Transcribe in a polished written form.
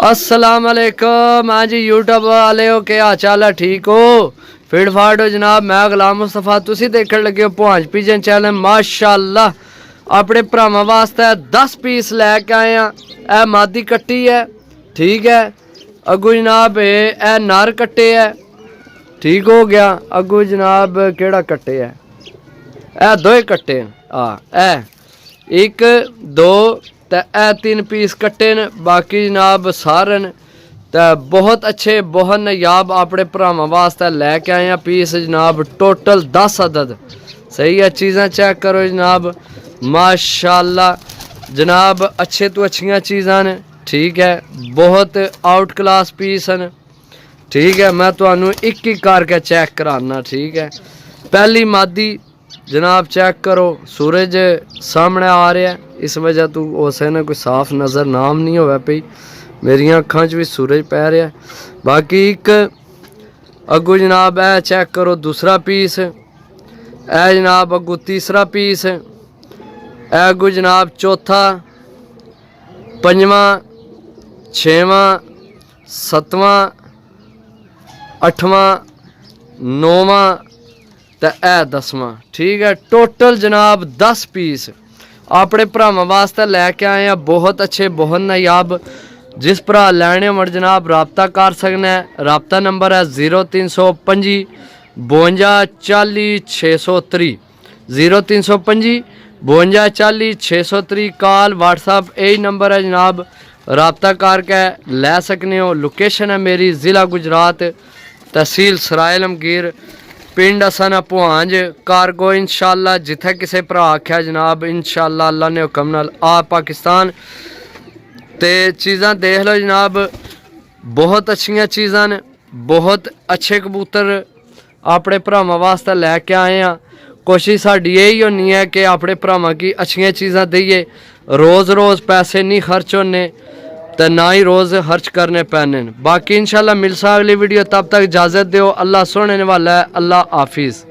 अस्सलाम वालेकुम। हाँ जी यूट्यूब वाले हो, क्या हाल चाल है? ठीक हो? फिट फाट हो जनाब। मैं गुलाम मुस्तफा, तुसी देखने लगे हो भांज पिजन चैनल। माशाअल्लाह अपने भरावां वास्ते 10 पीस लैके आए हैं। ए मादी कट्टी है, ठीक है। अगू जनाब ए नर कट्टे है, ठीक हो गया। अगू जनाब केड़ा कट्टे है? ए दो कट्टे ए एक दो ते ए 3 पीस कट्टे न। बाकी जनाब सारे न ते बहुत अच्छे बहुत नायाब अपने भरावां वास्ते लैके आए हैं पीस जनाब। टोटल 10 अदद। सही है, चीज़ां चेक करो जनाब। माशाअल्लाह जनाब अच्छे तो अच्छियाँ चीज़ां न, ठीक है। बहुत आउट क्लास पीस न, ठीक है। मैं तुहानू एक एक करके चेक कराना, ठीक है। पहली मादी जनाब चेक करो, सूरज सामने आ रहा है, इस वजह तो उसे ना कोई साफ नज़र नाम नहीं होवे पई। मेरिया अखां च भी सूरज पै रहा है। बाकी एक अगू जनाब ए चेक करो दूसरा पीस, ए जनाब अगू तीसरा पीस, ए अगू जनाब चौथा, पंजवां, छेवां, सतवां, अठवां, नौवां ते ए 10वां, ठीक है। टोटल जनाब 10 पीस अपने भरावां वास्ते लैके आए हैं। बहुत अच्छे बहुत नायाब। जिस भरा लैने होवन जनाब रबता कर सकना है। रबता नंबर है 0325 52 40 630, 0325 52 40 630। कॉल व्हाट्सअप यही नंबर है जनाब, रबता करके लै सकने हो। लोकेशन है मेरी ज़िला गुजरात, तहसील सराय आलमगीर, पिंड असाना भांज। कारगो इंशाअल्लाह जिथे किसी भरा आख्या जनाब इंशाअल्लाह अल्लाह ने हुक्म नाल आ पाकिस्तान। ते चीज़ां देख लो जनाब, बहुत अच्छियाँ चीज़ां ने। बहुत अच्छे कबूतर अपने भरावां वास्ते लैके आए हैं। कोशिश साडी यही होनी है कि अपने भरावां की अच्छियाँ चीज़ां देइए। रोज़ रोज़ पैसे नहीं खर्च होने तो ना ही रोज़ खर्च करने पैने। बाकी इंशाल्लाह मिलसा अगली वीडियो, तब तक इजाज़त दो। अल्लाह सुनने वाला है। अल्लाह हाफिज़।